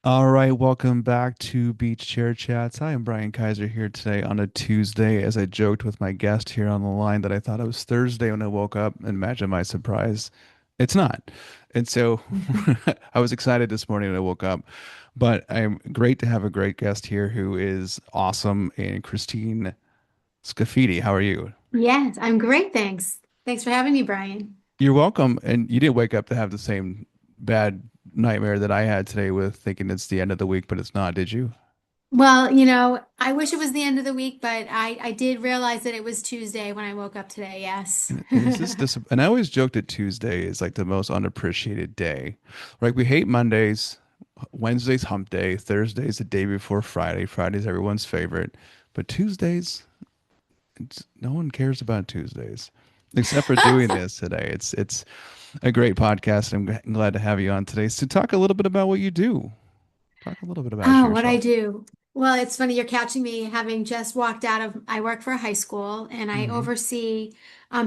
All right, welcome back to Beach Chair Chats. I am Brian Kaiser here today on a Tuesday. As I joked with my guest here on the line that I thought it was Thursday when I woke up, and imagine my surprise, it's not. And so I was excited this morning when I woke up. But I'm great to have a great guest here who is awesome, and Christine Scafidi. How are you? Yes, I'm great, thanks. Thanks for having me, Brian. You're welcome. And you didn't wake up to have the same bad nightmare that I had today with thinking it's the end of the week, but it's not, did you? Well, I wish it was the end of the week, but I did realize that it was Tuesday when I woke up today. Yes. And it's just this, and I always joked that Tuesday is like the most unappreciated day. Like we hate Mondays, Wednesday's hump day, Thursday's the day before Friday. Friday's everyone's favorite, but Tuesdays, no one cares about Tuesdays, except for doing this today. It's a great podcast. I'm glad to have you on today. So talk a little bit about what you do. Talk a little bit about Oh, what I yourself. do. Well, it's funny you're catching me having just walked out of, I work for a high school and I Hmm. oversee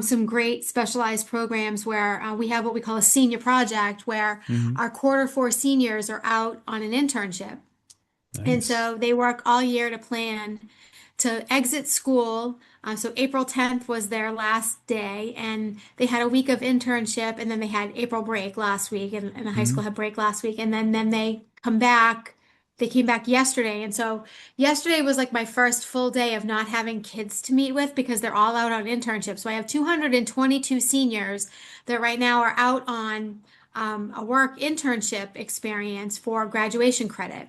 some great specialized programs where we have what we call a senior project where Hmm. our quarter four seniors are out on an internship. And Nice. so they work all year to plan to exit school. So April 10th was their last day, and they had a week of internship, and then they had April break last week, and the high Hmm. school had break last week, and then they come back. They came back yesterday, and so yesterday was like my first full day of not having kids to meet with because they're all out on internships. So I have 222 seniors that right now are out on a work internship experience for graduation credit.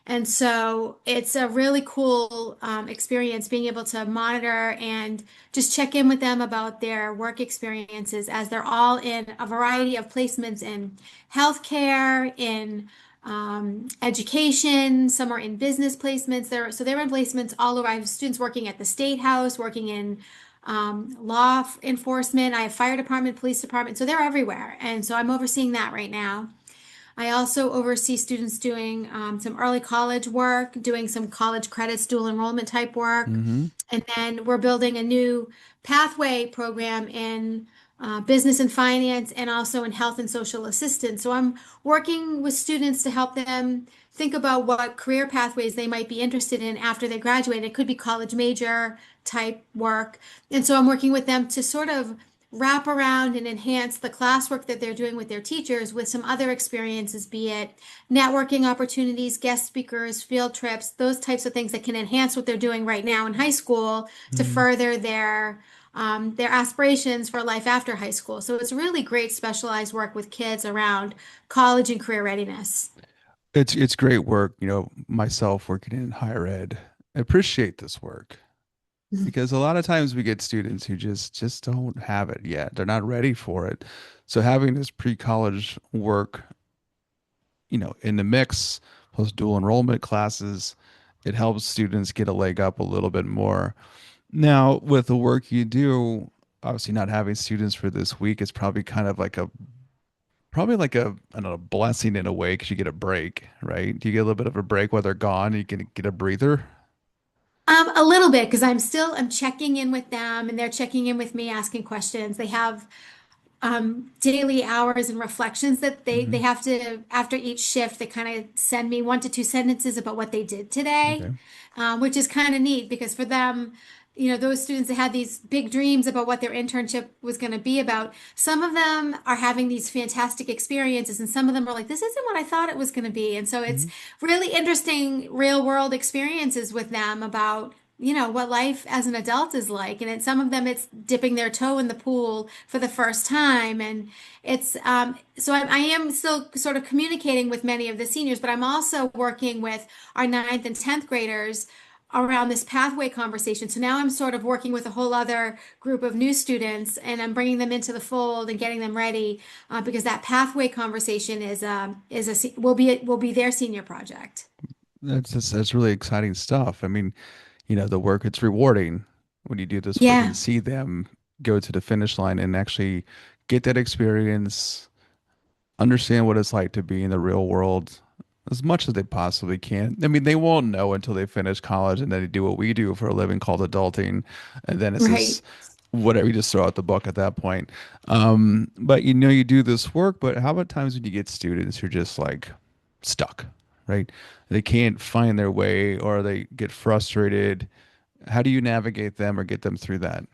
And so it's a really cool experience being able to monitor and just check in with them about their work experiences as they're all in a variety of placements in healthcare, in education, some are in business placements. So they're in placements all over. I have students working at the State House, working in law enforcement. I have fire department, police department. So they're everywhere. And so I'm overseeing that right now. I also oversee students doing some early college work, doing some college credits, dual enrollment type work. Hmm. And then we're building a new pathway program in business and finance and also in health and social assistance. So I'm working with students to help them think about what career pathways they might be interested in after they graduate. It could be college major type work. And so I'm working with them to sort of wrap around and enhance the classwork that they're doing with their teachers with some other experiences, be it networking opportunities, guest speakers, field trips, those types of things that can enhance what they're doing right now in high school to Hmm. further their aspirations for life after high school. So it's really great specialized work with kids around college and career readiness. It's great work, myself working in higher ed. I appreciate this work because a lot of times we get students who just don't have it yet. They're not ready for it. So having this pre-college work, in the mix plus dual enrollment classes, it helps students get a leg up a little bit more. Now, with the work you do, obviously not having students for this week is probably kind of like a I don't know, blessing in a way because you get a break, right? Do you get a little bit of a break while they're gone? You can get a breather. A little bit because I'm checking in with them and they're checking in with me, asking questions. They have daily hours and reflections that they Hmm. have to after each shift. They kind of send me 1 to 2 sentences about what they did today, Okay. which is kind of neat because for them, those students that had these big dreams about what their internship was going to be about, some of them are having these fantastic experiences, and some of them are like, "This isn't what I thought it was going to be." And so it's Hmm. really interesting real world experiences with them about what life as an adult is like. And some of them it's dipping their toe in the pool for the first time. And it's so I am still sort of communicating with many of the seniors, but I'm also working with our ninth and 10th graders around this pathway conversation. So now I'm sort of working with a whole other group of new students and I'm bringing them into the fold and getting them ready because that pathway conversation will be their senior project. That's really exciting stuff. I mean, the work, it's rewarding when you do this work and Yeah. see them go to the finish line and actually get that experience, understand what it's like to be in the real world as much as they possibly can. I mean, they won't know until they finish college and then they do what we do for a living called adulting. And then it's Right. just whatever, you just throw out the book at that point. But you do this work, but how about times when you get students who are just like stuck? right? They can't find their way or they get frustrated. How do you navigate them or get them through that?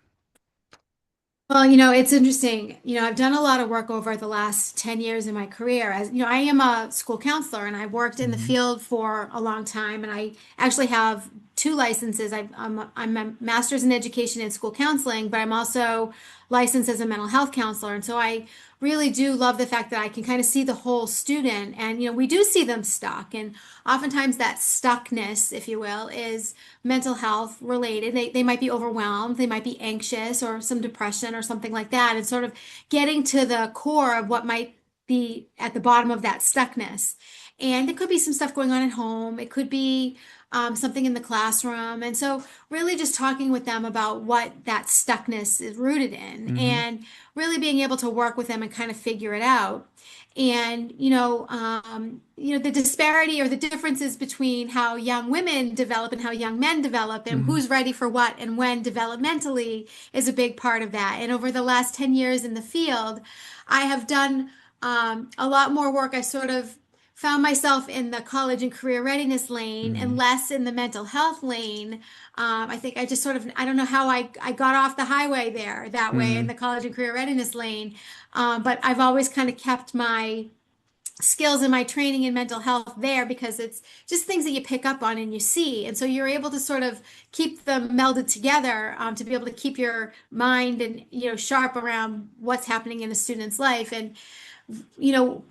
Well, it's interesting. I've done a lot of work over the last 10 years in my career. As I am a school counselor and I've worked in the Hmm. field for a long time. And I actually have two licenses. I'm a master's in education and school counseling, but I'm also licensed as a mental health counselor. And so I really do love the fact that I can kind of see the whole student. And, we do see them stuck. And oftentimes that stuckness, if you will, is mental health related. They might be overwhelmed, they might be anxious or some depression or something like that. And sort of getting to the core of what might be at the bottom of that stuckness. And it could be some stuff going on at home. It could be something in the classroom. And so, really, just talking with them about what that stuckness is rooted in Hmm. and really being able to work with them and kind of figure it out. And, the disparity or the differences between how young women develop and how young men develop and Hmm. who's ready for what and when developmentally is a big part of that. And over the last 10 years in the field, I have done a lot more work. I sort of found myself in the college and career readiness lane and Hmm. less in the mental health lane. I think I just sort of, I don't know how I got off the highway there that way in Hmm. the college and career readiness lane. But I've always kind of kept my skills and my training in mental health there because it's just things that you pick up on and you see. And so you're able to sort of keep them melded together to be able to keep your mind and, sharp around what's happening in a student's life. And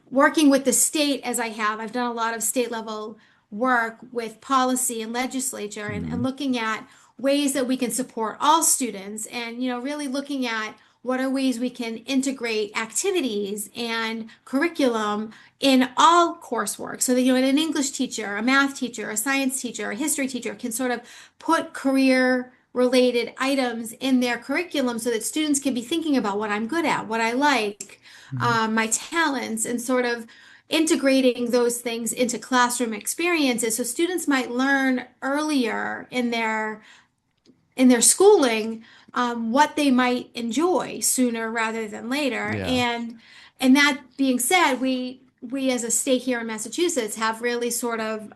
working with the state as I have, I've done a lot of state level work with policy and legislature and Hmm. looking at ways that we can support all students and, really looking at what are ways we can integrate activities and curriculum in all coursework so that, an English teacher, a math teacher, a science teacher, a history teacher can sort of put career related items in their curriculum so that students can be thinking about what I'm good at, what I like, Hmm. my talents, and sort of integrating those things into classroom experiences. So students might learn earlier in their schooling what they might enjoy sooner rather than later. Yeah. And that being said, we as a state here in Massachusetts have really sort of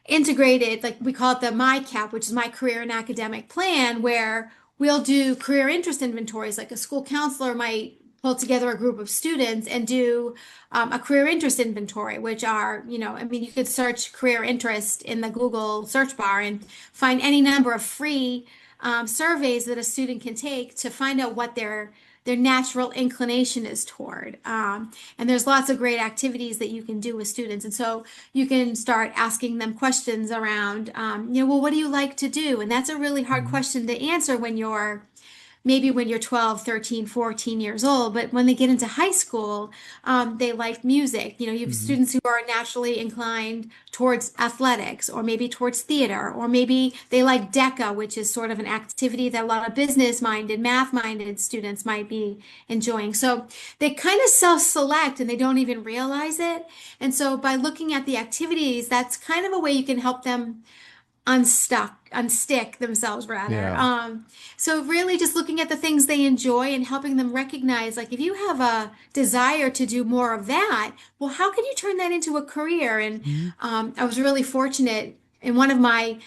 integrated, like we call it the MyCap, which is my career and academic plan, where we'll do career interest inventories. Like a school counselor might pull together a group of students and do a career interest inventory, which are, I mean, you could search career interest in the Google search bar and find any number of free surveys that a student can take to find out what their natural inclination is toward. And there's lots of great activities that you can do with students. And so you can start asking them questions around, well, what do you like to do? And that's a really hard Hmm. question to answer maybe when you're 12, 13, 14 years old, but when they get into high school, they like music. You have Hmm. students who are naturally inclined towards athletics or maybe towards theater, or maybe they like DECA, which is sort of an activity that a lot of business minded, math minded students might be enjoying. So they kind of self-select and they don't even realize it. And so by looking at the activities, that's kind of a way you can help them unstick themselves rather. Yeah. So really just looking at the things they enjoy and helping them recognize, like if you have a desire to do more of that, well, how can you turn that into a career? And Hmm. I was really fortunate in one of my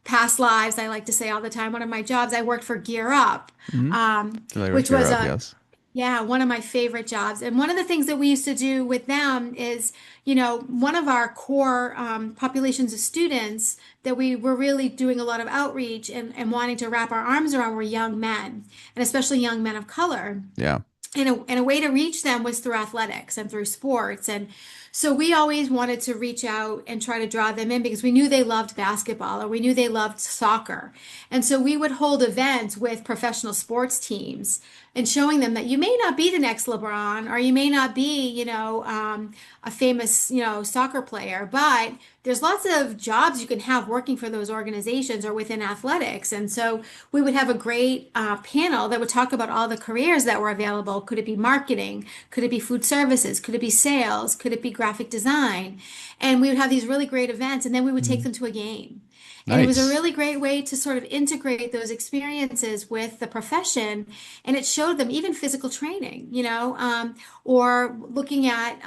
past lives, I like to say all the time, one of my jobs, I worked for Gear Up, Hmm. Familiar with which Gear was Up, a yes. yeah, one of my favorite jobs. And one of the things that we used to do with them is, one of our core populations of students that we were really doing a lot of outreach and wanting to wrap our arms around were young men, and especially young men of color. Yeah. And a way to reach them was through athletics and through sports. And so we always wanted to reach out and try to draw them in because we knew they loved basketball or we knew they loved soccer. And so we would hold events with professional sports teams and showing them that you may not be the next LeBron or you may not be, a famous, soccer player, but there's lots of jobs you can have working for those organizations or within athletics. And so we would have a great panel that would talk about all the careers that were available. Could it be marketing? Could it be food services? Could it be sales? Could it be graphic design? And we would have these really great events, and then we would take Hmm. them to a game. And it was a Nice. really great way to sort of integrate those experiences with the profession. And it showed them even physical training, or looking at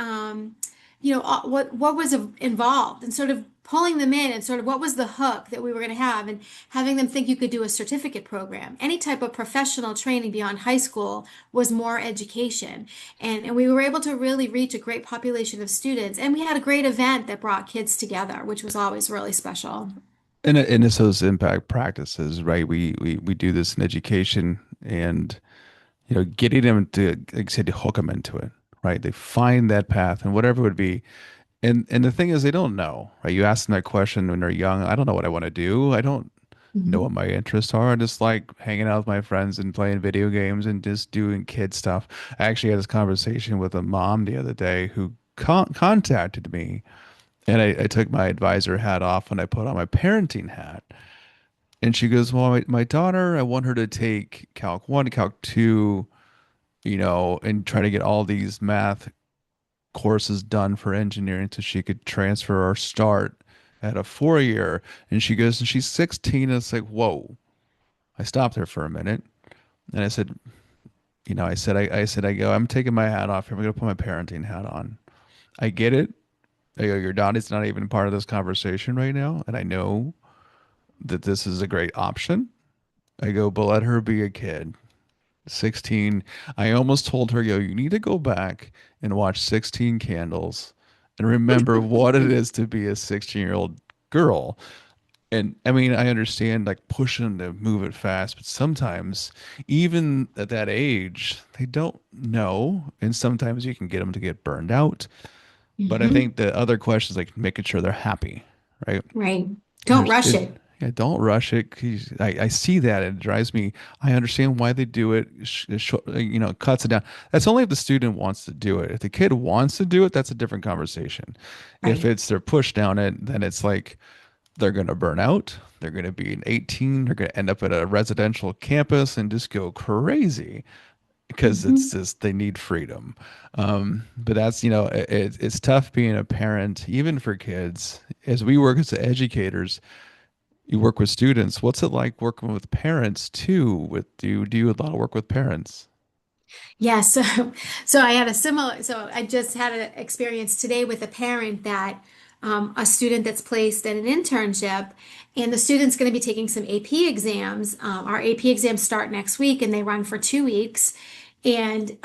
what was involved, and sort of pulling them in, and sort of what was the hook that we were going to have, and having them think you could do a certificate program. Any type of professional training beyond high school was more education. And we were able to really reach a great population of students. And we had a great event that brought kids together, which was always really special. And it's those impact practices, right? We do this in education, and getting them to, like I said, to hook them into it, right? They find that path and whatever it would be. And the thing is, they don't know, right? You ask them that question when they're young. I don't know what I want to do. I don't know Mhm. what my interests are. I just like hanging out with my friends and playing video games and just doing kid stuff. I actually had this conversation with a mom the other day who contacted me, and I took my advisor hat off and I put on my parenting hat. And she goes, "Well, my daughter, I want her to take Calc 1, Calc 2, and try to get all these math courses done for engineering so she could transfer or start at a 4 year." And she goes, and she's 16. And it's like, whoa. I stopped her for a minute and I said, I go, I'm taking my hat off here. I'm going to put my parenting hat on. I get it. I go, your daughter's not even part of this conversation right now. And I know that this is a great option. I go, but let her be a kid. 16. I almost told her, yo, you need to go back and watch 16 Candles and remember what it is to be a 16-year-old girl. And I mean, I understand like pushing to move it fast, but sometimes, even at that age, they don't know. And sometimes you can get them to get burned out. But I Mhm. think the other question is like making sure they're happy, right? Right. Don't rush it. Yeah, don't rush it. 'Cause I see that it drives me. I understand why they do it. Cuts it down. That's only if the student wants to do it. If the kid wants to do it, that's a different conversation. If Right. it's they're pushed down it, then it's like they're going to burn out. They're going to be an 18. They're going to end up at a residential campus and just go crazy because it's Mhm. just they need freedom. But that's, it's tough being a parent, even for kids. As we work as educators, you work with students. What's it like working with parents too? Do you a lot of work with parents? Yeah, so I had a similar, so I just had an experience today with a parent that a student that's placed in an internship, and the student's going to be taking some AP exams. Our AP exams start next week and they run for 2 weeks. And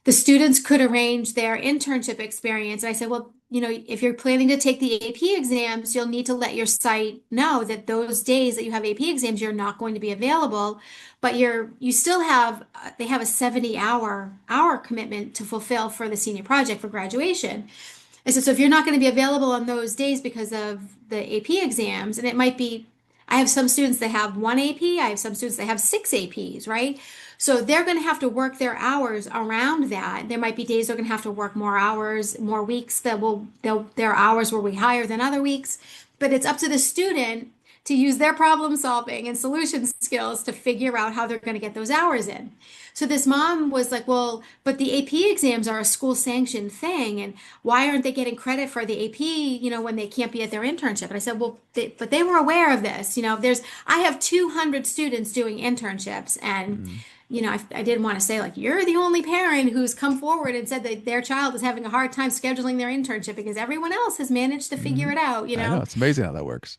the students could arrange their internship experience. And I said, well, if you're planning to take the AP exams, you'll need to let your site know that those days that you have AP exams, you're not going to be available, but you still have they have a 70 hour commitment to fulfill for the senior project for graduation. I said, so if you're not going to be available on those days because of the AP exams, and it might be, I have some students that have one AP, I have some students that have six APs, right? So they're going to have to work their hours around that. There might be days they're going to have to work more hours, more weeks their hours will be higher than other weeks. But it's up to the student to use their problem solving and solution skills to figure out how they're going to get those hours in. So this mom was like, well, but the AP exams are a school sanctioned thing. And why aren't they getting credit for the AP, when they can't be at their internship? And I said, well, but they were aware of this. I have 200 students doing internships. And, Mm. I didn't want to say, like, you're the only parent who's come forward and said that their child is having a hard time scheduling their internship because everyone else has managed to figure Hmm. it out, I know, it's amazing how that works.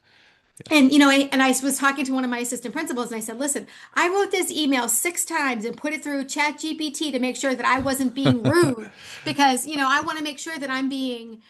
Yeah. and I was talking to one of my assistant principals and I said, listen, I wrote this email 6 times and put it through ChatGPT to make sure that I wasn't being rude because, I want to make sure that I'm being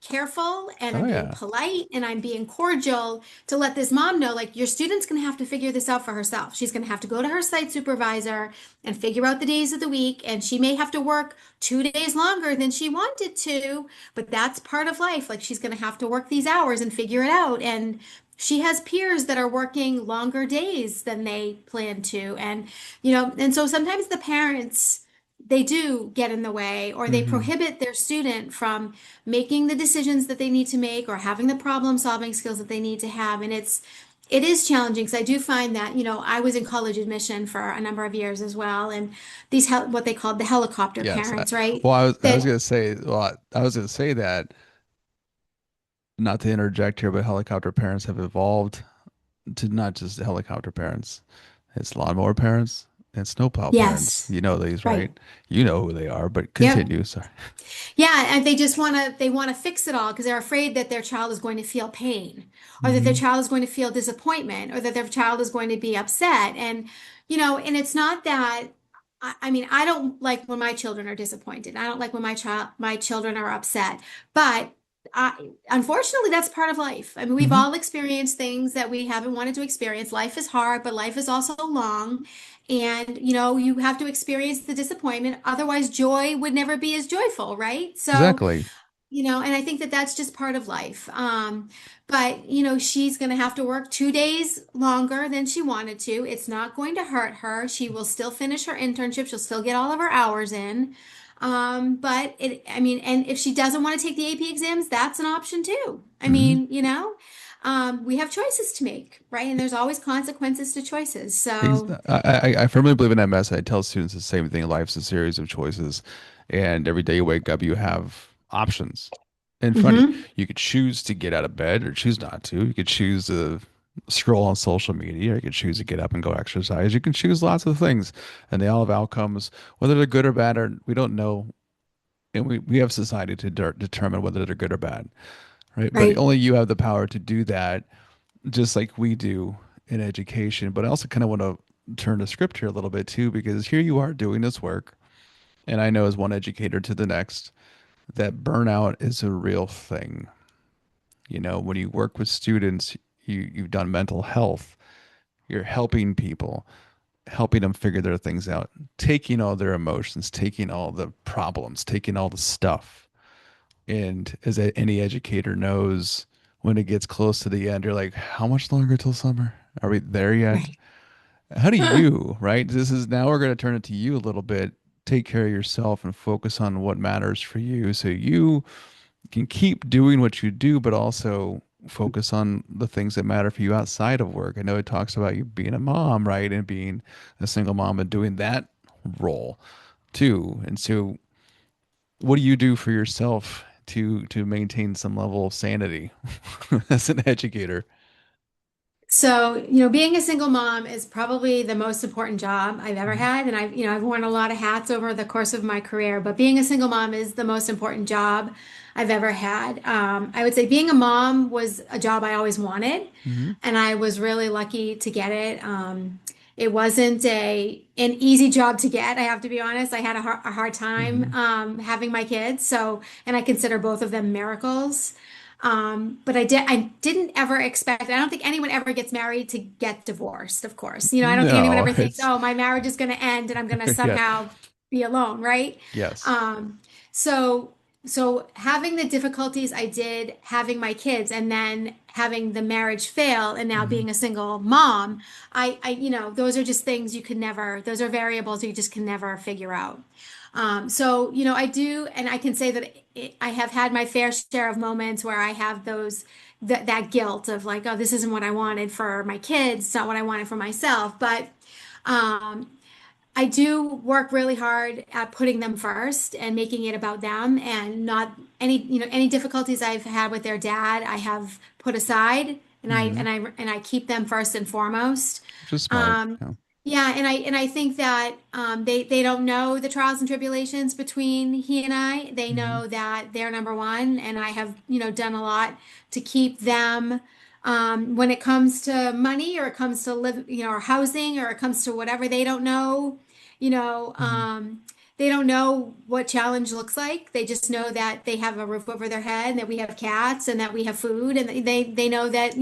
careful and Oh I'm being yeah. polite and I'm being cordial to let this mom know, like, your student's going to have to figure this out for herself. She's going to have to go to her site supervisor and figure out the days of the week. And she may have to work 2 days longer than she wanted to, but that's part of life. Like, she's going to have to work these hours and figure it out. And she has peers that are working longer days than they plan to. And so sometimes the parents, they do get in the way or they Hmm. prohibit their student from making the decisions that they need to make or having the problem solving skills that they need to have. And it is challenging because I do find that, I was in college admission for a number of years as well. And what they called the helicopter Yes. parents, right? Well, I was That gonna say, I was gonna say that, not to interject here, but helicopter parents have evolved to not just helicopter parents. It's lawnmower parents. and snowplow parents. Yes. You know these, Right. right? You know who they are, but Yep. continue. Sorry. Yeah, and they want to fix it all because they're afraid that their child is going to feel pain or that their Hmm. child is going to feel disappointment or that their child is going to be upset. And it's not that I mean, I don't like when my children are disappointed. I don't like when my children are upset. But unfortunately, that's part of life. I mean, we've Hmm. all experienced things that we haven't wanted to experience. Life is hard, but life is also long. And, you have to experience the disappointment. Otherwise, joy would never be as joyful, right? So, Exactly. and I think that that's just part of life. But she's going to have to work 2 days longer than she wanted to. It's not going to hurt her. She will still finish her internship. She'll still get all of her hours in. I mean, and if she doesn't want to take the AP exams, that's an option too. I Hmm. mean, we have choices to make, right? And there's always consequences to choices. Ex- So, I firmly believe in that message. I tell students the same thing. Life's a series of choices, and every day you wake up, you have options in front of you. mhm, You could choose to get out of bed or choose not to. You could choose to scroll on social media, or you could choose to get up and go exercise. You can choose lots of things, and they all have outcomes, whether they're good or bad, or we don't know. And we have society to determine whether they're good or bad, right? But right, only you have the power to do that, just like we do in education. But I also kind of want to turn to scripture a little bit too, because here you are doing this work. And I know as one educator to the next that burnout is a real thing. You know, when you work with students, you've done mental health, you're helping people, helping them figure their things out, taking all their emotions, taking all the problems, taking all the stuff. And as any educator knows, when it gets close to the end, you're like, how much longer till summer? Are we there yet? right. How do you, right? This is now we're going to turn it to you a little bit. Take care of yourself and focus on what matters for you so you can keep doing what you do, but also focus on the things that matter for you outside of work. I know it talks about you being a mom, right? And being a single mom and doing that role too. And so what do you do for yourself to maintain some level of sanity as an educator? So, being a single mom is probably the most important job I've ever Mhm. had. And I've worn a lot of hats over the course of my career, but being a single mom is the most important job I've ever had. I would say being a mom was a job I always wanted, Hmm. and I was really lucky to get it. It wasn't an easy job to get, I have to be honest. I had a hard time Hmm. having my kids, and I consider both of them miracles. But I didn't ever expect, I don't think anyone ever gets married to get divorced, of course. I don't think anyone No, ever thinks, it's oh, my marriage is going to end and I'm going to yeah. somehow be alone, right? Yes. Um, so, so having the difficulties I did having my kids and then having the marriage fail and now Hmm. being a single mom, those are just things those are variables you just can never figure out. I do, and I can say that I have had my fair share of moments where I have that guilt of like, oh, this isn't what I wanted for my kids, it's not what I wanted for myself. But um, I do work really hard at putting them first and making it about them and not any difficulties I've had with their dad, I have put aside and I Hmm. and I and I keep them first and foremost. Which is smart. Um, Yeah. yeah, and I think that they don't know the trials and tribulations between he and I. They Hmm. know that they're number one, and I have done a lot to keep them when it comes to money or it comes to live, or housing or it comes to whatever. They don't know, you know, Hmm. um, they don't know what challenge looks like. They just know that they have a roof over their head, and that we have cats, and that we have food, and they know that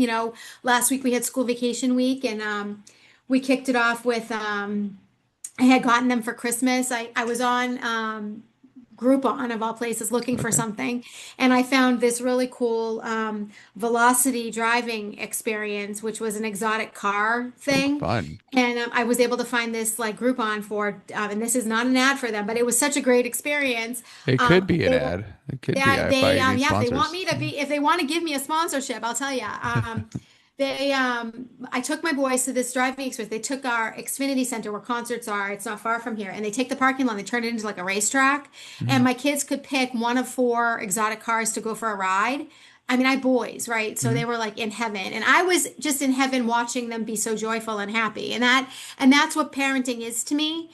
last week we had school vacation week, and we kicked it off with I had gotten them for Christmas. I was on Groupon of all places looking for Okay. something, and I found this really cool velocity driving experience, which was an exotic car Oh, thing. fun. And I was able to find this like Groupon and this is not an ad for them, but it was such a great experience. It could be an They were, ad. It could be yeah, if I need yeah, if they want sponsors. me to be, if they want to give me a sponsorship, I'll tell you. I took my boys to this driving experience. They took our Xfinity Center where concerts are. It's not far from here, and they take the parking lot and they turn it into like a racetrack. And Hmm. my kids could pick one of four exotic cars to go for a ride. I mean, I had boys, right? So Hmm. they were like in heaven, and I was just in heaven watching them be so joyful and happy. And that's what parenting is to me,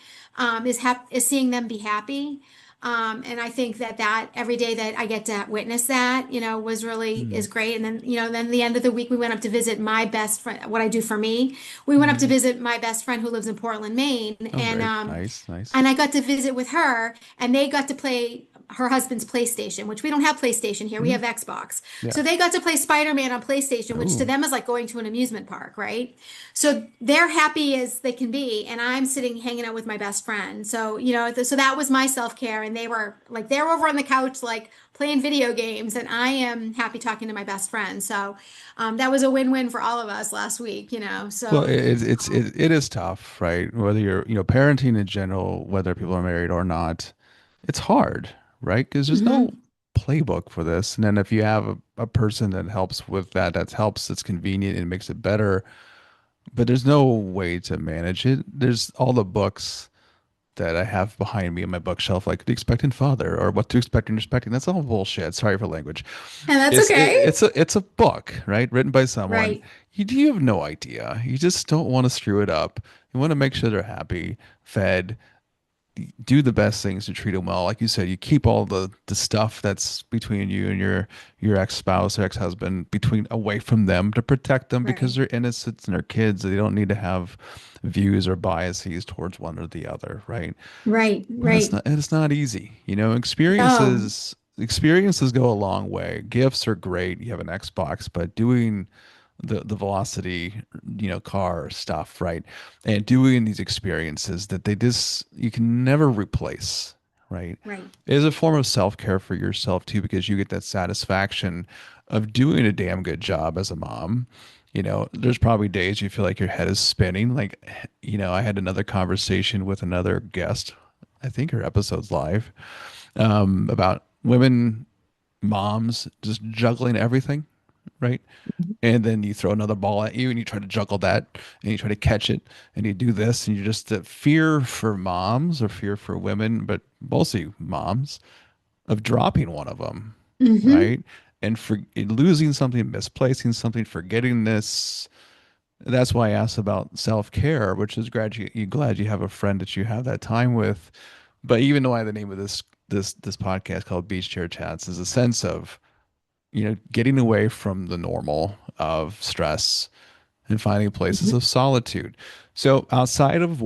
is seeing them be happy. And I think that every day that I get to witness that, was really Hmm. is great. And then, then the end of the week we went up to visit my best friend, what I do for me. We went up to Hmm. visit my best friend who lives in Portland, Maine, Oh, very nice, nice. and I got to visit with her, and they got to play her husband's PlayStation, which we don't have PlayStation here. We Hmm. have Xbox. Yeah. So they got to play Spider-Man on PlayStation, which to Oh, them is like going to an amusement park, right? So they're happy as they can be, and I'm sitting hanging out with my best friend. So, so that was my self-care, and they're over on the couch like playing video games, and I am happy talking to my best friend. So, that was a win-win for all of us last week, well, So, it is tough, right? Whether you're, parenting in general, whether people are married or not, it's hard, right? Because there's no mhm. playbook for this. And then if you have a person that helps with that, that helps, it's convenient and makes it better, but there's no way to manage it. There's all the books that I have behind me in my bookshelf, like The Expectant Father or What to Expect and Expecting. That's all bullshit. Sorry for language. And that's It's it, okay. it's a book, right? Written by someone. Right, You have no idea. You just don't want to screw it up. You want to make sure they're happy, fed, do the best things to treat them well. Like you said, you keep all the stuff that's between you and your ex-spouse or ex-husband between away from them to protect them because right, they're innocent and they're kids. They don't need to have views or biases towards one or the other, right? right, But right. it's not easy. No, Experiences go a long way. Gifts are great. You have an Xbox, but doing the velocity, car stuff, right? And doing these experiences that you can never replace, right? right. It is a form of self-care for yourself too, because you get that satisfaction of doing a damn good job as a mom. There's probably days you feel like your head is spinning. Like, I had another conversation with another guest. I think her episode's live, about women moms just juggling everything, right? And then you throw another ball at you and you try to juggle that and you try to catch it and you do this and you just the fear for moms or fear for women, but mostly moms of dropping one of them, Mm-hmm. right? And for losing something, misplacing something, forgetting this. That's why I asked about self-care, which is glad you have a friend that you have that time with. But even why the name of this podcast called Beach Chair Chats is a sense of, getting away from the normal of stress and finding places Hmm. of solitude. So outside of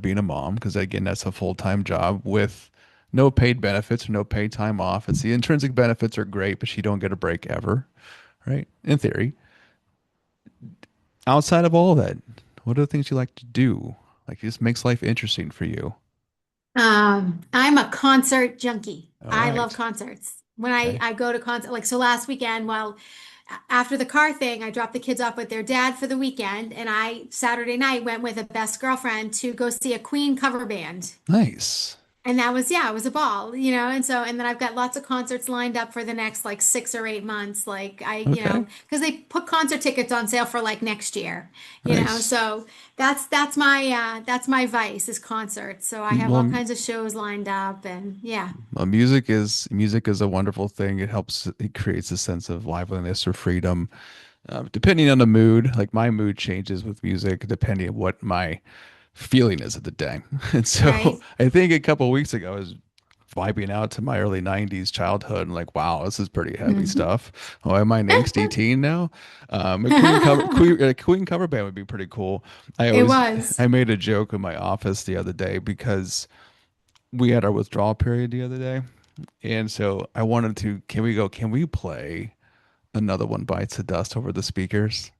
being a mom, because again, that's a full-time job with no paid benefits or no paid time off. It's the intrinsic benefits are great, but you don't get a break ever, right? In theory. Outside of all that, what are the things you like to do? Like just makes life interesting for you. I'm a concert junkie. All I love right. concerts. When I, Okay. I go to concert, like so last weekend, well, after the car thing, I dropped the kids off with their dad for the weekend, and Saturday night went with a best girlfriend to go see a Queen cover band. Nice. And that was, yeah, it was a ball, and then I've got lots of concerts lined up for the next like 6 or 8 months. Like Okay. because they put concert tickets on sale for like next year, Nice. so that's my vice is concerts. So I have all Well, kinds of shows lined up and yeah. music is a wonderful thing. It creates a sense of liveliness or freedom, depending on the mood. Like my mood changes with music depending on what my feeling is at the day. And so Right. I think a couple of weeks ago I was vibing out to my early '90s childhood and like, wow, this is pretty heavy Mhm. stuff. Oh, am I an angsty teen now? A Queen cover band would be pretty cool. It was. I made a joke in my office the other day because we had our withdrawal period the other day. And so I wanted to, can we play Another One Bites the Dust over the speakers?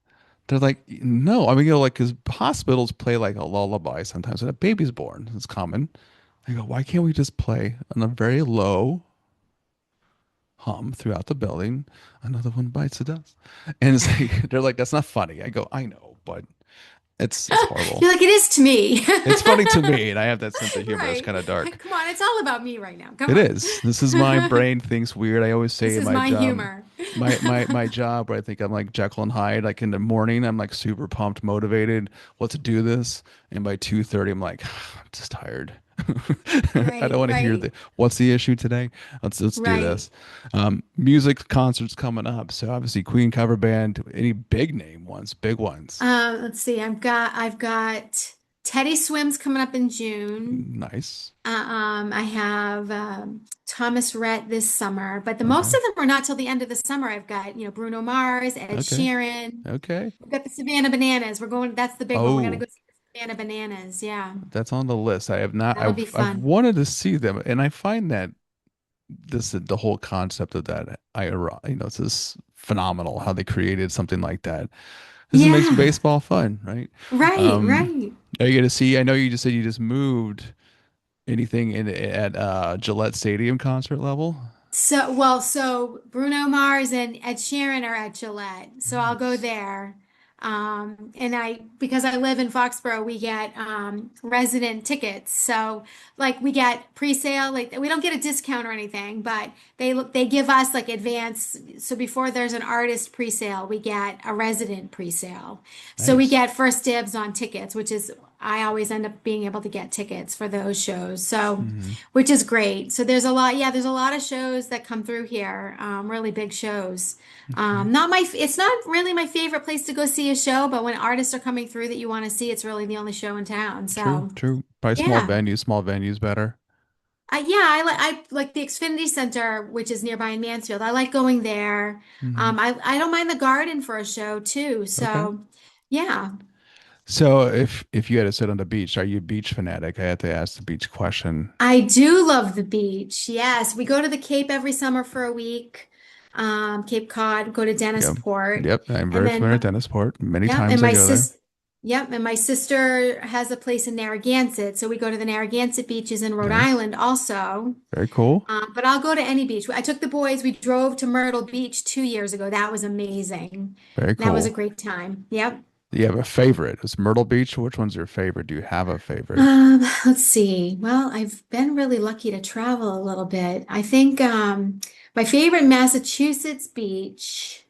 They're like, no. I mean, like, because hospitals play like a lullaby sometimes when a baby's born. It's common. I go, why can't we just play on a very low hum throughout the building? Another One Bites the Dust. And it's like, they're like, that's not funny. I go, I know, but it's horrible. You're like it is to me. It's funny to me, and I have that sense of humor. It's Right. kind of dark. Come on, it's all about me right now. Come It on. is. This is my brain thinks weird. I always say This in is my my job, humor. my job where I think I'm like Jekyll and Hyde. Like in the morning, I'm like super pumped, motivated. Let's do this. And by 2:30, I'm like, I'm just tired. I don't Right, want to hear right, the what's the issue today. Let's do right. this. Music concerts coming up. So obviously Queen cover band. Any big name ones, big ones. Let's see. I've got Teddy Swims coming up in June. Nice. I have Thomas Rhett this summer, but the most Okay. of them are not till the end of the summer. I've got, Bruno Mars, Ed Okay. Sheeran. Okay. We've got the Savannah Bananas. We're going, that's the big one. We're gonna Oh, go see the Savannah Bananas. Yeah. that's on the list. I have not. That'll be I've fun. wanted to see them, and I find that the whole concept of that it's just phenomenal how they created something like that because it makes Yeah. baseball fun, right? Right, um right. are you gonna see, I know you just said you just moved, anything in at Gillette Stadium concert level? So Bruno Mars and Ed Sheeran are at Gillette, so I'll go Nice. there. And because I live in Foxborough, we get resident tickets. So like we get pre-sale, like we don't get a discount or anything, but they give us like advance. So before there's an artist pre-sale, we get a resident pre-sale. So we Nice. get first dibs on tickets, which is I always end up being able to get tickets for those shows. So Hmm. which is great. So there's a lot, yeah, there's a lot of shows that come through here, really big shows. Okay. It's not really my favorite place to go see a show, but when artists are coming through that you want to see, it's really the only show in town. True, So true. Probably yeah, small venues better. I like the Xfinity Center, which is nearby in Mansfield. I like going there. Hmm. I don't mind the Garden for a show too. Okay. So yeah. So if you had to sit on the beach, are you a beach fanatic? I had to ask the beach question. I do love the beach. Yes, we go to the Cape every summer for a week. Cape Cod, go to Yep. Dennisport, Yep. I'm and very then familiar with Dennisport. Many yep, times and I my go there. sis, yep, and my sister has a place in Narragansett, so we go to the Narragansett beaches in Rhode Nice. Island also. Very cool. But I'll go to any beach. I took the boys. We drove to Myrtle Beach 2 years ago. That was amazing. Very That was a cool. great time. Yep. Do you have a favorite? Is Myrtle Beach? Which one's your favorite? Do you have a favorite? Let's see. Well, I've been really lucky to travel a little bit. I think my favorite Massachusetts beach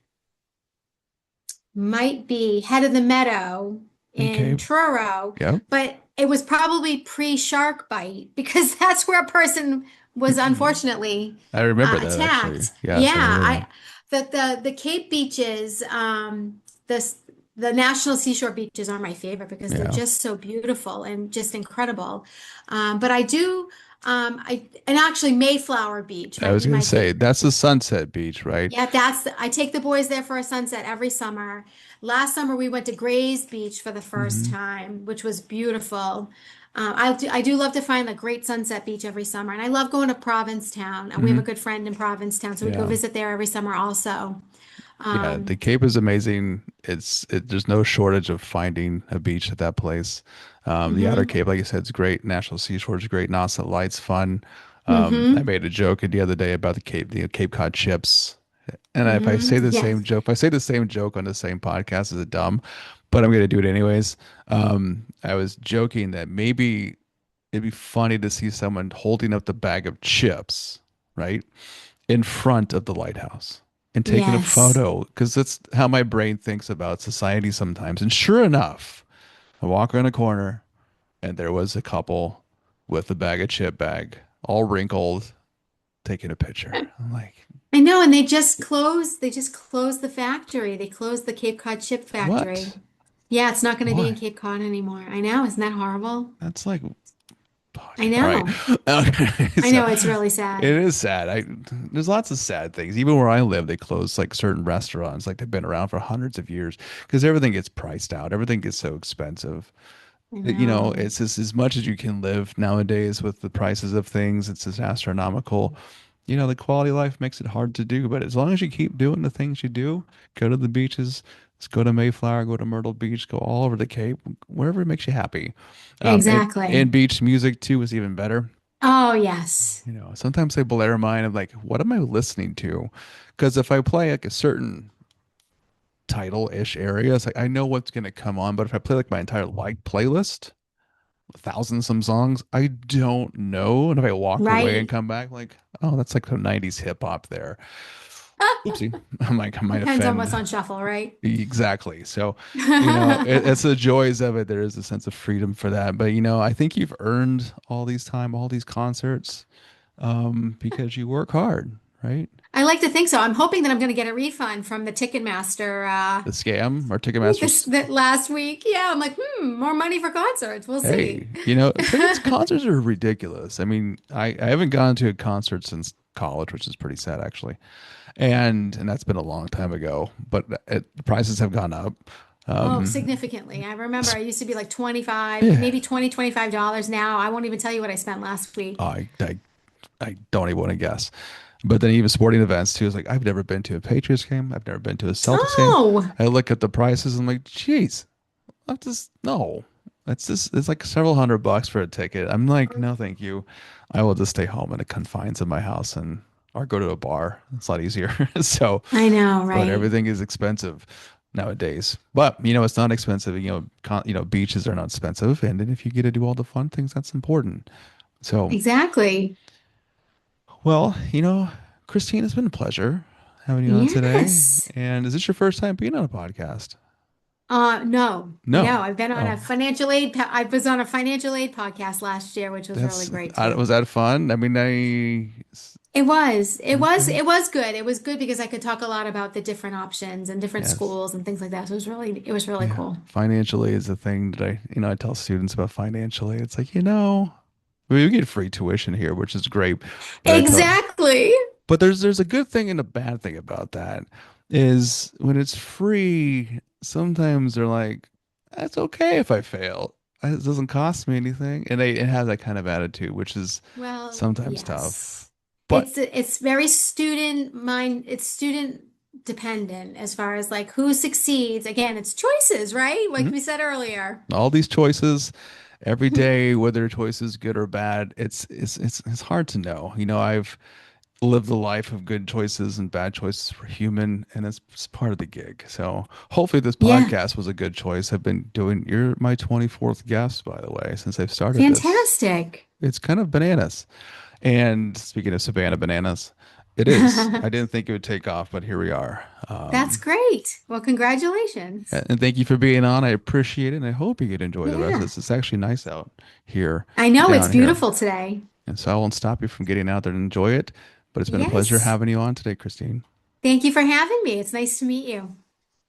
might be Head of the Meadow in Okay. Truro, Yep. but it was probably pre-shark bite because that's where a person was unfortunately I remember that actually. attacked. Yes, I Yeah, remember I that. the Cape beaches, the the national seashore beaches are my favorite because they're Yeah. just so beautiful and just incredible. But I do I and actually Mayflower Beach I might was be gonna my say favorite. that's the Sunset Beach, right? Yeah, I take the boys there for a sunset every summer. Last summer we went to Gray's Beach for the first Hmm. time, which was beautiful. I do love to find a great sunset beach every summer, and I love going to Provincetown. And we have a Hmm. good friend in Provincetown, so we go Yeah. visit there every summer also. Yeah, the Um, Cape is amazing. There's no shortage of finding a beach at that place. The Outer hmm Cape, like I said, is great. National Seashore is great. Nauset Light's fun. I hmm made a joke the other day about the Cape Cod chips. And if I say the same Yes, joke, if I say the same joke on the same podcast, is it dumb? But I'm going to do it anyways. I was joking that maybe it'd be funny to see someone holding up the bag of chips, right, in front of the lighthouse and taking a yes, photo because that's how my brain thinks about society sometimes. And sure enough, I walk around a corner and there was a couple with a bag of chip bag, all wrinkled, taking a picture. I'm like, I know. And they just closed. They just closed the factory. They closed the Cape Cod chip factory. what? Yeah, it's not going to be in Why? Cape Cod anymore. I know. Isn't that horrible? That's like, I okay, all right. know. Okay, I so know it's really it sad. is sad. There's lots of sad things. Even where I live, they close like certain restaurants, like they've been around for hundreds of years because everything gets priced out. Everything gets so expensive. I know. It's just as much as you can live nowadays with the prices of things, it's just astronomical. The quality of life makes it hard to do, but as long as you keep doing the things you do, go to the beaches, let's go to Mayflower, go to Myrtle Beach, go all over the Cape, wherever it makes you happy. And Exactly. beach music too is even better. Oh, yes. Sometimes they blare mine of like, what am I listening to? Because if I play like a certain title-ish area, it's like I know what's gonna come on, but if I play like my entire like playlist, a thousand some songs, I don't know. And if I walk away and Right. come back, like, oh, that's like some 90s hip hop there. Oopsie. I'm like, I might Depends on offend. what's on shuffle, right? Exactly. So, it's the joys of it. There is a sense of freedom for that. But, I think you've earned all these concerts, because you work hard, right? I like to think so. I'm hoping that I'm going to get a refund from the Ticketmaster The scam or Ticketmaster's. that last week. Yeah, I'm like, more money for concerts. We'll see. Hey, tickets, concerts are ridiculous. I mean, I haven't gone to a concert since college, which is pretty sad actually. And that's been a long time ago, but the prices have gone up. Oh, Um, significantly. I remember I used to be like 25, yeah, maybe $25 now. I won't even tell you what I spent last week. I don't even want to guess. But then even sporting events too is like I've never been to a Patriots game. I've never been to a Celtics game. Oh, I look at the prices and I'm like, geez, I just no. It's like several $100 for a ticket. I'm like, no, thank you. I will just stay home in the confines of my house and or go to a bar. It's a lot easier. So, I know, but right? everything is expensive nowadays. But it's not expensive. Beaches are not expensive, and then if you get to do all the fun things, that's important. So, Exactly. well, Christine, it's been a pleasure having you on today. Yes. And is this your first time being on a podcast? No, no, No. I've been on a Oh, financial aid. I was on a financial aid podcast last year, which was really that's great too. was that fun? I mean, okay. It was good. It was good because I could talk a lot about the different options and different Yes. schools and things like that. So it was really Yeah. cool. Financially is the thing that I tell students about financially. It's like, we get free tuition here, which is great. But I tell, Exactly. but there's a good thing and a bad thing about that is when it's free, sometimes they're like, that's okay if I fail. It doesn't cost me anything. And it has that kind of attitude, which is Well, sometimes tough. yes. But It's very it's student dependent as far as like who succeeds. Again, it's choices, right? Like mhm, we said earlier. all these choices every day, whether a choice is good or bad, it's hard to know. I've lived a life of good choices and bad choices for human, and it's part of the gig. So hopefully this Yeah. podcast was a good choice. You're my 24th guest, by the way, since I've started this. Fantastic. It's kind of bananas. And speaking of Savannah bananas, it is. I didn't think it would take off, but here we are. That's great. Well, congratulations. And thank you for being on. I appreciate it. And I hope you could enjoy the rest of Yeah. this. It's actually nice out here, I know it's down here. beautiful today. And so I won't stop you from getting out there and enjoy it. But it's been a pleasure Yes. having you on today, Christine. Thank you for having me. It's nice to meet you.